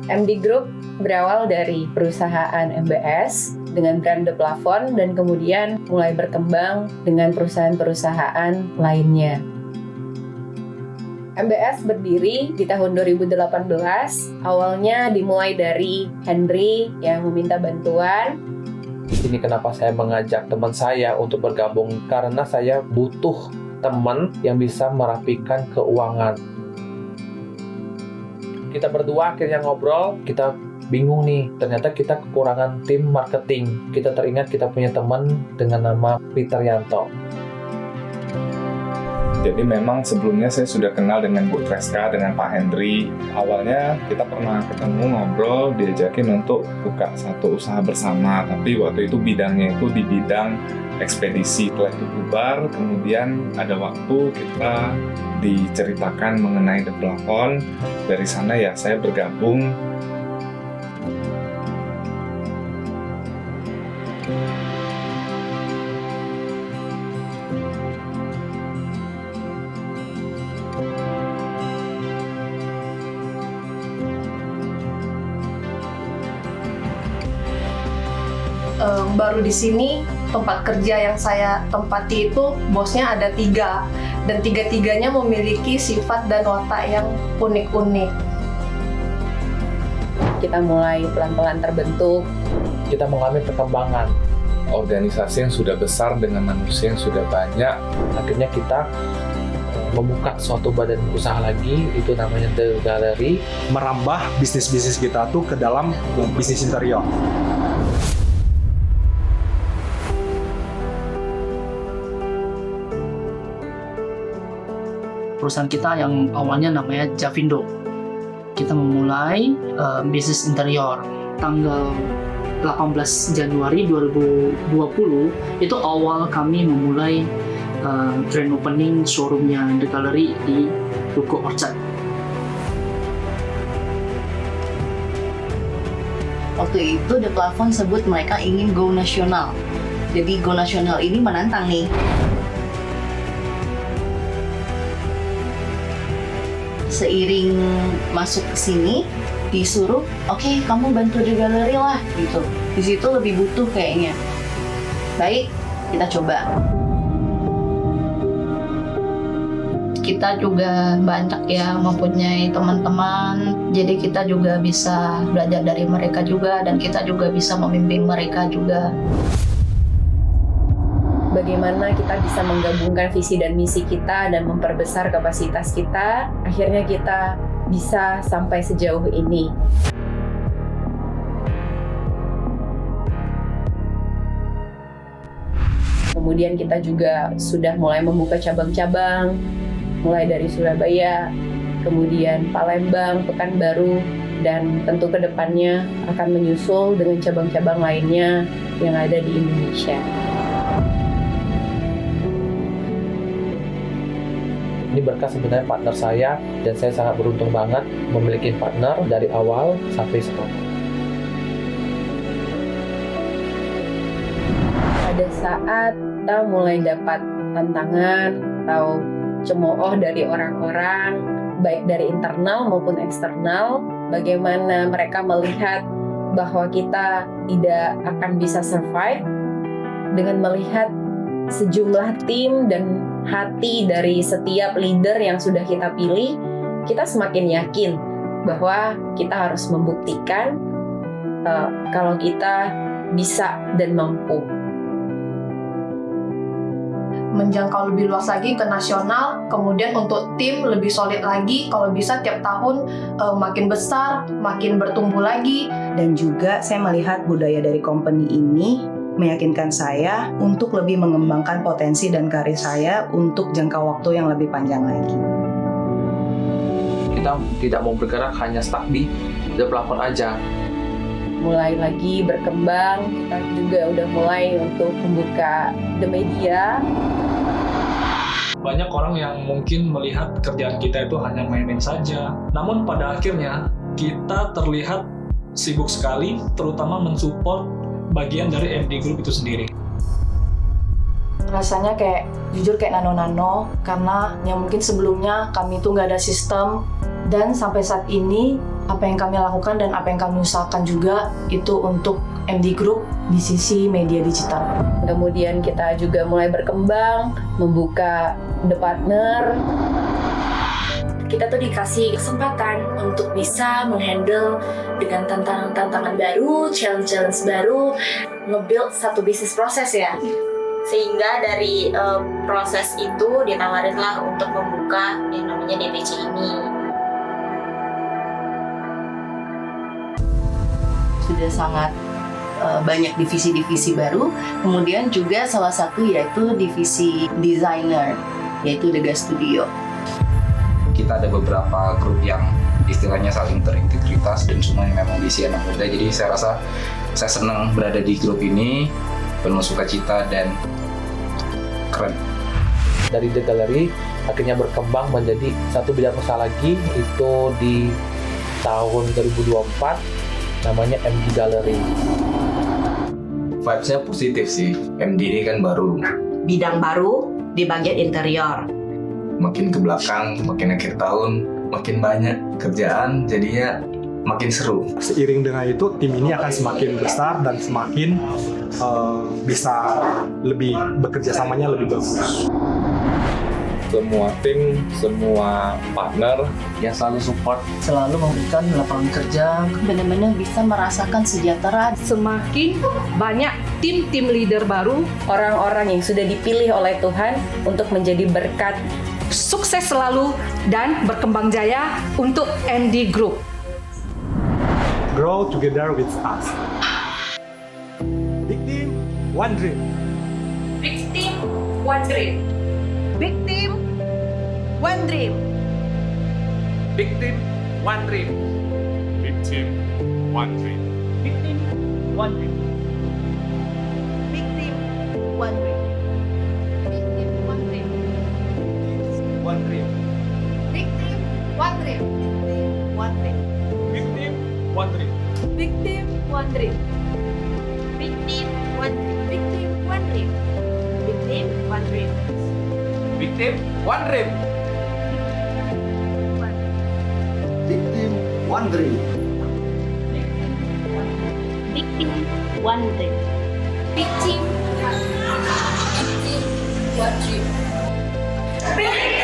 MD Group berawal dari perusahaan MBS dengan brand The Plafon dan kemudian mulai berkembang dengan perusahaan-perusahaan lainnya. MBS berdiri di tahun 2018, awalnya dimulai dari Henry yang meminta bantuan. Ini kenapa saya mengajak teman saya untuk bergabung, karena saya butuh teman yang bisa merapikan keuangan. Kita berdua akhirnya ngobrol, kita bingung nih, ternyata kita kekurangan tim marketing. Kita teringat kita punya teman dengan nama Peter Yanto. Jadi memang sebelumnya saya sudah kenal dengan Bu Treska, dengan Pak Henry. Awalnya kita pernah ketemu, ngobrol, diajakin untuk buka satu usaha bersama. Tapi waktu itu bidangnya itu di bidang ekspedisi. Setelah itu bubar, kemudian ada waktu kita diceritakan mengenai The Plafon. Dari sana ya saya bergabung. Baru di sini tempat kerja yang saya tempati itu bosnya ada 3 dan 3-tiganya memiliki sifat dan watak yang unik-unik. Kita mulai pelan-pelan terbentuk. Kita mengalami perkembangan. Organisasi yang sudah besar dengan manusia yang sudah banyak. Akhirnya kita membuka suatu badan usaha lagi, itu namanya The Gallery. Merambah bisnis-bisnis kita tuh ke dalam bisnis interior. Perusahaan kita yang awalnya namanya Javindo. Kita memulai bisnis interior tanggal 18 Januari 2020. Itu awal kami memulai grand opening showroomnya The Gallery di Ruko Orchard. Waktu itu The Plafon sebut mereka ingin go nasional. Jadi go nasional ini menantang nih. Seiring masuk ke sini, disuruh, oke, kamu bantu The Gallery lah, gitu. Di situ lebih butuh kayaknya. Baik, kita coba. Kita juga banyak ya mempunyai teman-teman, jadi kita juga bisa belajar dari mereka juga dan kita juga bisa membimbing mereka juga. Bagaimana kita bisa menggabungkan visi dan misi kita dan memperbesar kapasitas kita, akhirnya kita bisa sampai sejauh ini. Kemudian kita juga sudah mulai membuka cabang-cabang, mulai dari Surabaya, kemudian Palembang, Pekanbaru, dan tentu ke depannya akan menyusul dengan cabang-cabang lainnya yang ada di Indonesia. Ini berkat sebenarnya partner saya, dan saya sangat beruntung banget memiliki partner dari awal sampai sekarang. Pada saat kita mulai dapat tantangan atau cemooh dari orang-orang, baik dari internal maupun eksternal, bagaimana mereka melihat bahwa kita tidak akan bisa survive, dengan melihat sejumlah tim dan hati dari setiap leader yang sudah kita pilih, kita semakin yakin bahwa kita harus membuktikan kalau kita bisa dan mampu. Menjangkau lebih luas lagi ke nasional, kemudian untuk tim lebih solid lagi, kalau bisa tiap tahun makin besar, makin bertumbuh lagi. Dan juga saya melihat budaya dari company ini meyakinkan saya untuk lebih mengembangkan potensi dan karir saya untuk jangka waktu yang lebih panjang lagi. Kita tidak mau bergerak hanya stuck di The Plafon aja. Mulai lagi berkembang, kita juga udah mulai untuk membuka The Media. Banyak orang yang mungkin melihat kerjaan kita itu hanya main-main saja. Namun pada akhirnya kita terlihat sibuk sekali, terutama mensupport bagian dari MD Group itu sendiri. Rasanya jujur kayak nano-nano, karena yang mungkin sebelumnya kami itu nggak ada sistem, dan sampai saat ini Apa yang kami lakukan dan apa yang kami usahakan juga itu untuk MD Group di sisi media digital. Kemudian kita juga mulai berkembang, membuka The Partner. Kita tuh dikasih kesempatan untuk bisa menghandle dengan tantangan-tantangan baru, challenge-challenge baru, nge-build satu bisnis proses ya. Sehingga dari proses itu ditawarinlah untuk membuka yang namanya DPC ini. Sudah sangat banyak divisi-divisi baru, kemudian juga salah satu yaitu divisi designer, yaitu The Gas Studio. Kita ada beberapa grup yang istilahnya saling terintegritas dan semuanya memang diisi anak muda, jadi saya rasa saya senang berada di grup ini, penuh sukacita dan keren. Dari The Gallery akhirnya berkembang menjadi satu bidang usaha lagi, itu di tahun 2024 namanya MD Gallery. Vibes-nya positif sih, MD ini kan baru, Bidang baru di bagian interior. makin ke belakang, makin akhir tahun, makin banyak kerjaan, jadinya makin seru. Seiring dengan itu, tim ini akan semakin besar dan semakin bisa lebih bekerja samanya lebih bagus. Semua tim, semua partner Yang selalu support, Selalu memberikan lapangan kerja. Benar-benar bisa merasakan sejahtera. Semakin banyak tim-tim leader baru, Orang-orang yang sudah dipilih oleh Tuhan untuk menjadi berkat. sukses selalu dan berkembang jaya untuk MD Group. Grow together with us. Big team, one dream. Big team, one dream. Big team, one dream. Big Team, One Dream. Big team, one dream. Big team, one dream. Big team, one dream. Big team, one dream. One dream. Big team, one dream. One dream. Big team, one dream. Big team, one dream. Big team, one dream. Big team, one dream. Big team, one dream. Big Team, One Dream. Big team, one dream. Big team, one dream. Big team, one dream. Big